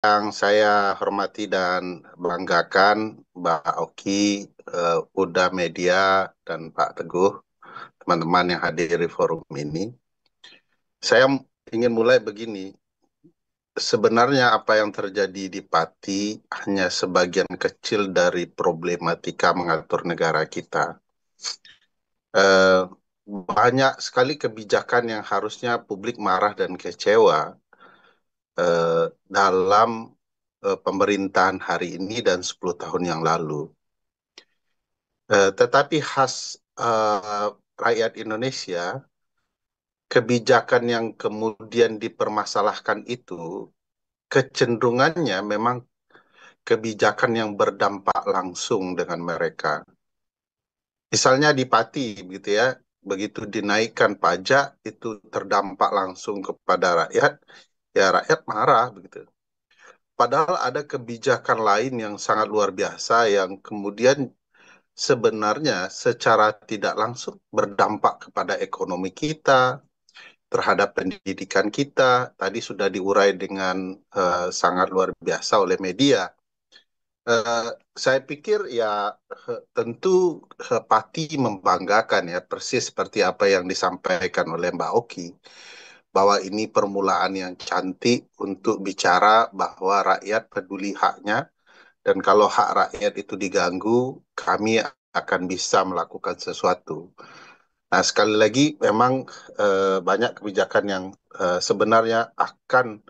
Yang saya hormati dan banggakan Mbak Oki, Uda Media, dan Pak Teguh, teman-teman yang hadir di forum ini. Saya ingin mulai begini. Sebenarnya apa yang terjadi di Pati hanya sebagian kecil dari problematika mengatur negara kita. Eh, Banyak sekali kebijakan yang harusnya publik marah dan kecewa dalam pemerintahan hari ini dan 10 tahun yang lalu. Tetapi khas eh, rakyat Indonesia, kebijakan yang kemudian dipermasalahkan itu kecenderungannya memang kebijakan yang berdampak langsung dengan mereka. Misalnya di Pati, begitu ya, begitu dinaikkan pajak itu terdampak langsung kepada rakyat, ya rakyat marah begitu. Padahal ada kebijakan lain yang sangat luar biasa yang kemudian sebenarnya secara tidak langsung berdampak kepada ekonomi kita, terhadap pendidikan kita. Tadi sudah diurai dengan sangat luar biasa oleh media. Eh, saya pikir ya tentu Pati membanggakan ya, persis seperti apa yang disampaikan oleh Mbak Oki, bahwa ini permulaan yang cantik untuk bicara bahwa rakyat peduli haknya, dan kalau hak rakyat itu diganggu, kami akan bisa melakukan sesuatu. Nah, sekali lagi memang banyak kebijakan yang sebenarnya akan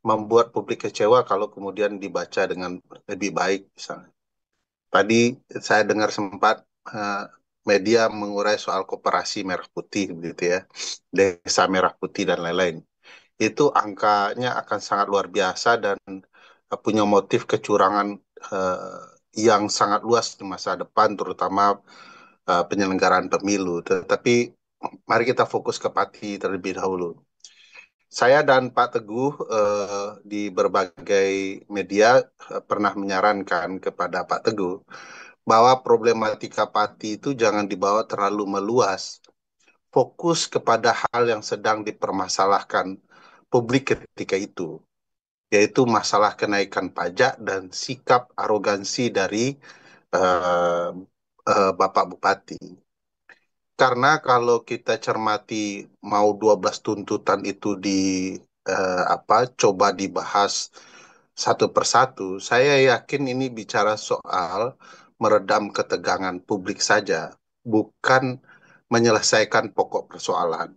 membuat publik kecewa kalau kemudian dibaca dengan lebih baik misalnya. Tadi saya dengar sempat eh, media mengurai soal koperasi merah putih begitu ya, desa merah putih dan lain-lain. Itu angkanya akan sangat luar biasa dan punya motif kecurangan eh, yang sangat luas di masa depan, terutama penyelenggaraan pemilu. Tetapi mari kita fokus ke Pati terlebih dahulu. Saya dan Pak Teguh di berbagai media pernah menyarankan kepada Pak Teguh bahwa problematika Pati itu jangan dibawa terlalu meluas. Fokus kepada hal yang sedang dipermasalahkan publik ketika itu, yaitu masalah kenaikan pajak dan sikap arogansi dari eh, Bapak Bupati. Karena kalau kita cermati mau 12 tuntutan itu coba dibahas satu persatu, saya yakin ini bicara soal meredam ketegangan publik saja, bukan menyelesaikan pokok persoalan.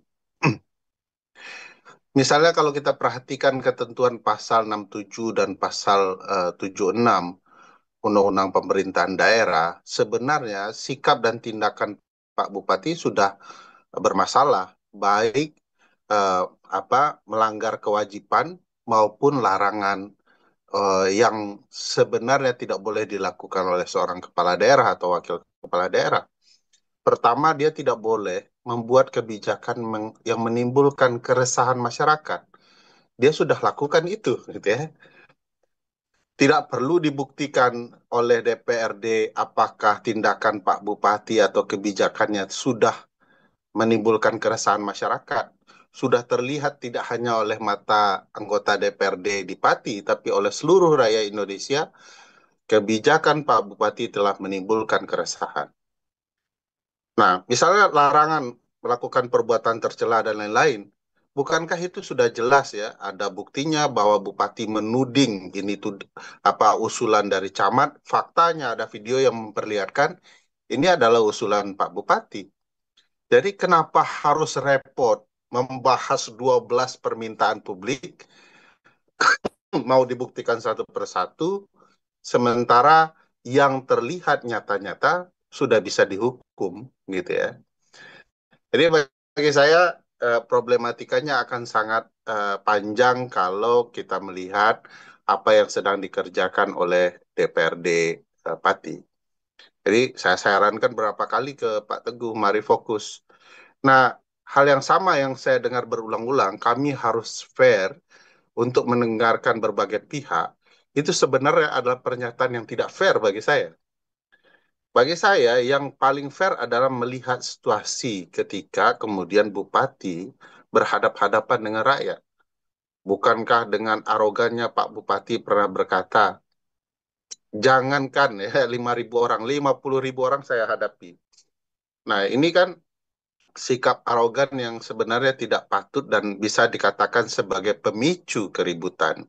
Misalnya kalau kita perhatikan ketentuan pasal 67 dan pasal 76 Undang-Undang Pemerintahan Daerah, sebenarnya sikap dan tindakan Pak Bupati sudah bermasalah, baik eh, melanggar kewajiban maupun larangan yang sebenarnya tidak boleh dilakukan oleh seorang kepala daerah atau wakil kepala daerah. Pertama, dia tidak boleh membuat kebijakan yang menimbulkan keresahan masyarakat. Dia sudah lakukan itu, gitu ya. Tidak perlu dibuktikan oleh DPRD apakah tindakan Pak Bupati atau kebijakannya sudah menimbulkan keresahan masyarakat. Sudah terlihat tidak hanya oleh mata anggota DPRD di Pati, tapi oleh seluruh rakyat Indonesia, kebijakan Pak Bupati telah menimbulkan keresahan. Nah, misalnya larangan melakukan perbuatan tercela dan lain-lain, bukankah itu sudah jelas ya? Ada buktinya bahwa Bupati menuding ini tuh usulan dari camat. Faktanya ada video yang memperlihatkan ini adalah usulan Pak Bupati. Jadi kenapa harus repot membahas 12 permintaan publik, mau dibuktikan satu persatu, sementara yang terlihat nyata-nyata sudah bisa dihukum, gitu ya. Jadi bagi saya problematikanya akan sangat panjang kalau kita melihat apa yang sedang dikerjakan oleh DPRD Pati. Jadi saya sarankan berapa kali ke Pak Teguh, mari fokus. Nah, hal yang sama yang saya dengar berulang-ulang, kami harus fair untuk mendengarkan berbagai pihak, itu sebenarnya adalah pernyataan yang tidak fair bagi saya. Bagi saya, yang paling fair adalah melihat situasi ketika kemudian Bupati berhadap-hadapan dengan rakyat. Bukankah dengan arogannya Pak Bupati pernah berkata, jangankan ya 5.000 orang, 50.000 orang saya hadapi. Nah, ini kan sikap arogan yang sebenarnya tidak patut dan bisa dikatakan sebagai pemicu keributan.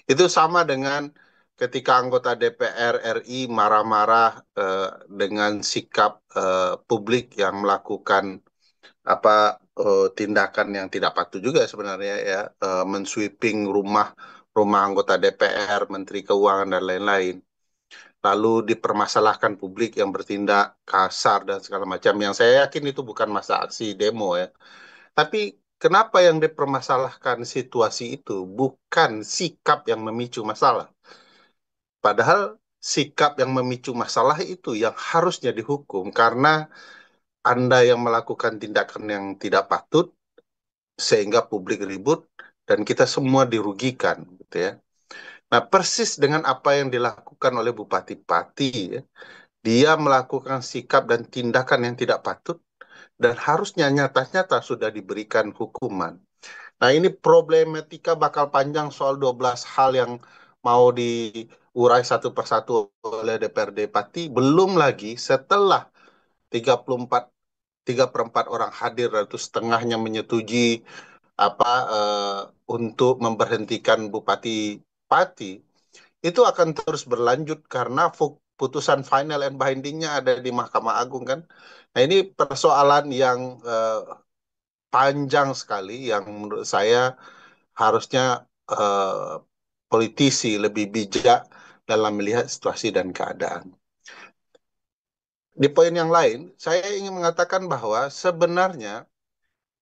Itu sama dengan ketika anggota DPR RI marah-marah dengan sikap publik yang melakukan tindakan yang tidak patut juga sebenarnya ya, mensweeping rumah rumah anggota DPR, Menteri Keuangan dan lain-lain. Lalu dipermasalahkan publik yang bertindak kasar dan segala macam. Yang saya yakin itu bukan masa aksi demo ya. Tapi kenapa yang dipermasalahkan situasi itu bukan sikap yang memicu masalah. Padahal sikap yang memicu masalah itu yang harusnya dihukum karena Anda yang melakukan tindakan yang tidak patut sehingga publik ribut dan kita semua dirugikan gitu ya. Nah, persis dengan apa yang dilakukan oleh Bupati Pati ya. Dia melakukan sikap dan tindakan yang tidak patut dan harusnya nyata-nyata sudah diberikan hukuman. Nah, ini problematika bakal panjang soal 12 hal yang mau diurai satu persatu oleh DPRD Pati. Belum lagi setelah 34 3/4 orang hadir, itu setengahnya menyetujui apa untuk memberhentikan Bupati Pati, itu akan terus berlanjut karena putusan final and bindingnya ada di Mahkamah Agung kan. Nah, ini persoalan yang panjang sekali yang menurut saya harusnya eh, politisi lebih bijak dalam melihat situasi dan keadaan. Di poin yang lain, saya ingin mengatakan bahwa sebenarnya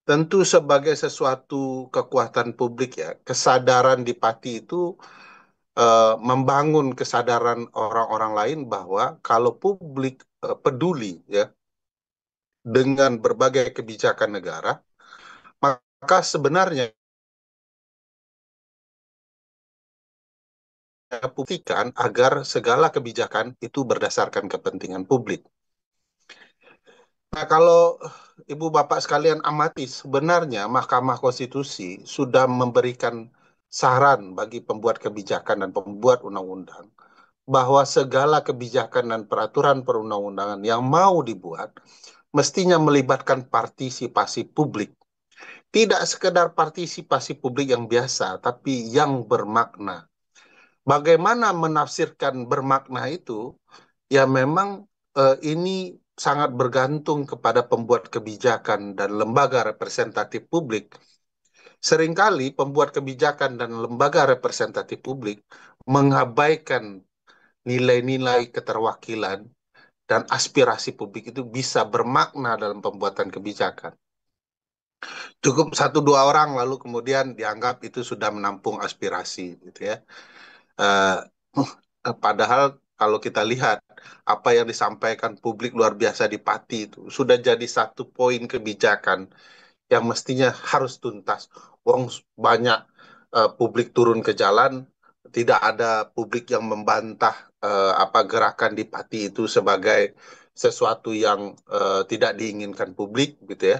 tentu sebagai sesuatu kekuatan publik ya, kesadaran di Pati itu membangun kesadaran orang-orang lain bahwa kalau publik peduli ya dengan berbagai kebijakan negara, maka sebenarnya buktikan agar segala kebijakan itu berdasarkan kepentingan publik. Nah, kalau Ibu Bapak sekalian amati, sebenarnya Mahkamah Konstitusi sudah memberikan saran bagi pembuat kebijakan dan pembuat undang-undang bahwa segala kebijakan dan peraturan perundang-undangan yang mau dibuat mestinya melibatkan partisipasi publik. Tidak sekedar partisipasi publik yang biasa, tapi yang bermakna. Bagaimana menafsirkan bermakna itu? Ya memang ini sangat bergantung kepada pembuat kebijakan dan lembaga representatif publik. Seringkali pembuat kebijakan dan lembaga representatif publik mengabaikan nilai-nilai keterwakilan dan aspirasi publik itu bisa bermakna dalam pembuatan kebijakan. Cukup satu dua orang lalu kemudian dianggap itu sudah menampung aspirasi gitu ya. Eh, Padahal kalau kita lihat apa yang disampaikan publik luar biasa di Pati itu sudah jadi satu poin kebijakan yang mestinya harus tuntas. Wong banyak publik turun ke jalan, tidak ada publik yang membantah apa gerakan di Pati itu sebagai sesuatu yang tidak diinginkan publik gitu ya.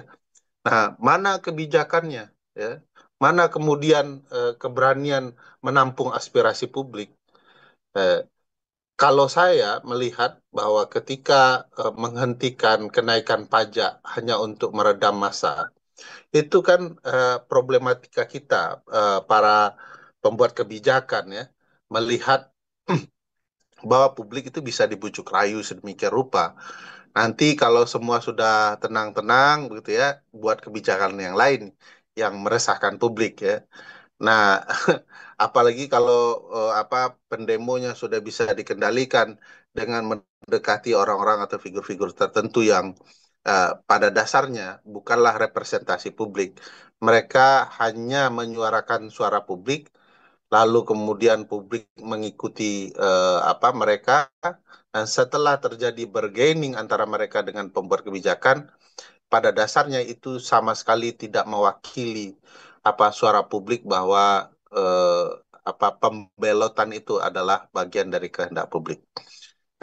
Nah, mana kebijakannya ya? Mana kemudian keberanian menampung aspirasi publik? Eh, Kalau saya melihat bahwa ketika menghentikan kenaikan pajak hanya untuk meredam massa, itu kan problematika kita, para pembuat kebijakan ya, melihat bahwa publik itu bisa dibujuk rayu sedemikian rupa. Nanti kalau semua sudah tenang-tenang begitu ya, buat kebijakan yang lain yang meresahkan publik ya. Nah, apalagi kalau pendemonya sudah bisa dikendalikan dengan mendekati orang-orang atau figur-figur tertentu yang pada dasarnya bukanlah representasi publik. Mereka hanya menyuarakan suara publik, lalu kemudian publik mengikuti mereka, dan setelah terjadi bargaining antara mereka dengan pembuat kebijakan, pada dasarnya itu sama sekali tidak mewakili suara publik bahwa eh, pembelotan itu adalah bagian dari kehendak publik.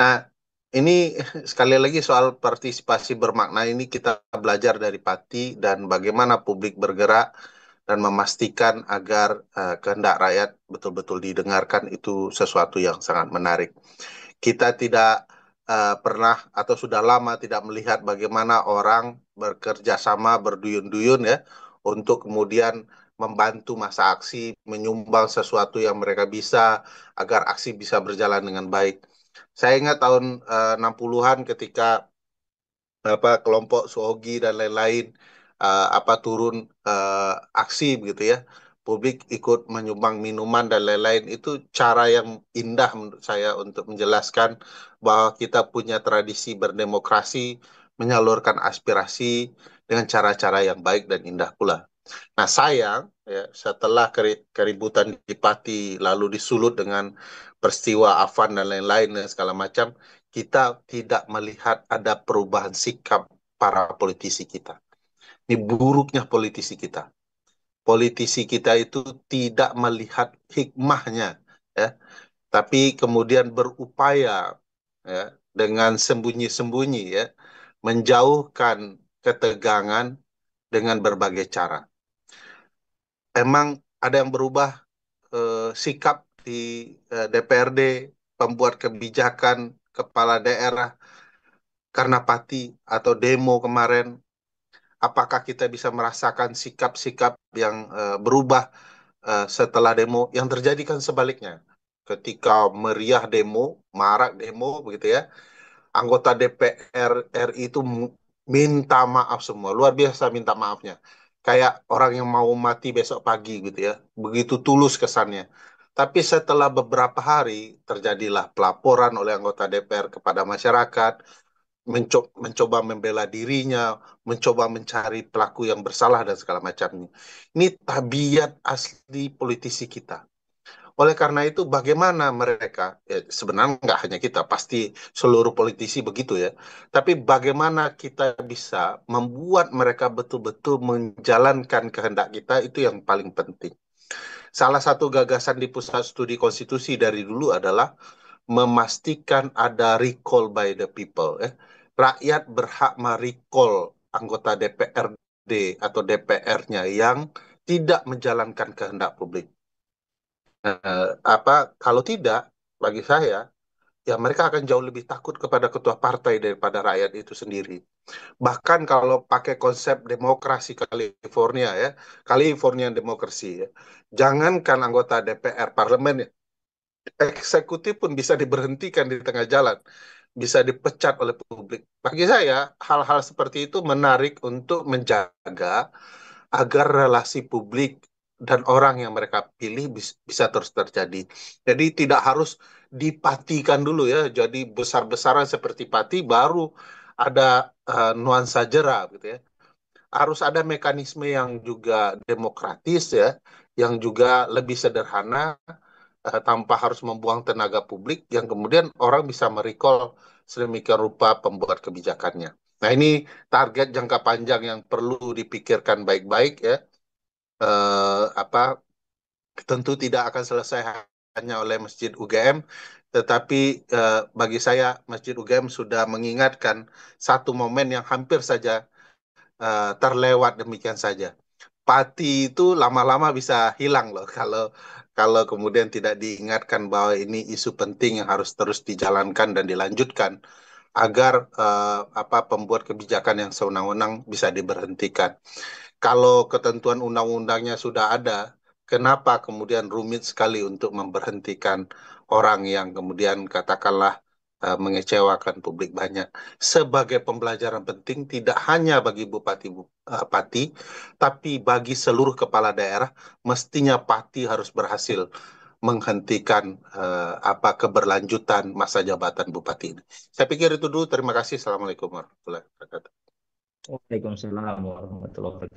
Nah, ini sekali lagi soal partisipasi bermakna ini kita belajar dari Pati dan bagaimana publik bergerak dan memastikan agar kehendak rakyat betul-betul didengarkan itu sesuatu yang sangat menarik. Kita tidak pernah atau sudah lama tidak melihat bagaimana orang bekerja sama berduyun-duyun ya untuk kemudian membantu masa aksi, menyumbang sesuatu yang mereka bisa agar aksi bisa berjalan dengan baik. Saya ingat tahun 60-an ketika kelompok Suogi dan lain-lain turun aksi begitu ya. Publik ikut menyumbang minuman dan lain-lain. Itu cara yang indah menurut saya untuk menjelaskan bahwa kita punya tradisi berdemokrasi, menyalurkan aspirasi dengan cara-cara yang baik dan indah pula. Nah, sayang ya setelah keributan di Pati lalu disulut dengan peristiwa Afan dan lain-lain dan segala macam, kita tidak melihat ada perubahan sikap para politisi kita. Ini buruknya politisi kita. Politisi kita itu tidak melihat hikmahnya, ya, tapi kemudian berupaya ya dengan sembunyi-sembunyi ya menjauhkan ketegangan dengan berbagai cara. Emang ada yang berubah sikap di DPRD, pembuat kebijakan, kepala daerah karena Pati atau demo kemarin, apakah kita bisa merasakan sikap-sikap yang berubah setelah demo? Yang terjadi kan sebaliknya. Ketika meriah demo, marak demo begitu ya, anggota DPR RI itu minta maaf semua, luar biasa minta maafnya. Kayak orang yang mau mati besok pagi gitu ya, begitu tulus kesannya. Tapi setelah beberapa hari terjadilah pelaporan oleh anggota DPR kepada masyarakat, mencoba membela dirinya, mencoba mencari pelaku yang bersalah dan segala macamnya. Ini tabiat asli politisi kita. Oleh karena itu, bagaimana mereka, sebenarnya nggak hanya kita, pasti seluruh politisi begitu ya, tapi bagaimana kita bisa membuat mereka betul-betul menjalankan kehendak kita, itu yang paling penting. Salah satu gagasan di Pusat Studi Konstitusi dari dulu adalah memastikan ada recall by the people. Rakyat berhak merecall anggota DPRD atau DPR-nya yang tidak menjalankan kehendak publik. Kalau tidak, bagi saya, ya mereka akan jauh lebih takut kepada ketua partai daripada rakyat itu sendiri. Bahkan kalau pakai konsep demokrasi California ya, Californian demokrasi ya, jangankan anggota DPR, parlemen, eksekutif pun bisa diberhentikan di tengah jalan, bisa dipecat oleh publik. Bagi saya, hal-hal seperti itu menarik untuk menjaga agar relasi publik dan orang yang mereka pilih bisa terus terjadi. Jadi tidak harus dipatikan dulu ya, jadi besar-besaran seperti pati baru ada nuansa jera gitu ya. Harus ada mekanisme yang juga demokratis ya, yang juga lebih sederhana tanpa harus membuang tenaga publik yang kemudian orang bisa merecall sedemikian rupa pembuat kebijakannya. Nah, ini target jangka panjang yang perlu dipikirkan baik-baik ya. Apa tentu tidak akan selesai hanya oleh Masjid UGM, tetapi bagi saya Masjid UGM sudah mengingatkan satu momen yang hampir saja terlewat demikian saja. Pati itu lama-lama bisa hilang loh kalau kalau kemudian tidak diingatkan bahwa ini isu penting yang harus terus dijalankan dan dilanjutkan agar pembuat kebijakan yang sewenang-wenang bisa diberhentikan. Kalau ketentuan undang-undangnya sudah ada, kenapa kemudian rumit sekali untuk memberhentikan orang yang kemudian katakanlah mengecewakan publik banyak. Sebagai pembelajaran penting tidak hanya bagi Pati, tapi bagi seluruh kepala daerah, mestinya Pati harus berhasil menghentikan keberlanjutan masa jabatan Bupati ini. Saya pikir itu dulu. Terima kasih. Assalamualaikum warahmatullahi wabarakatuh. Waalaikumsalam warahmatullahi wabarakatuh.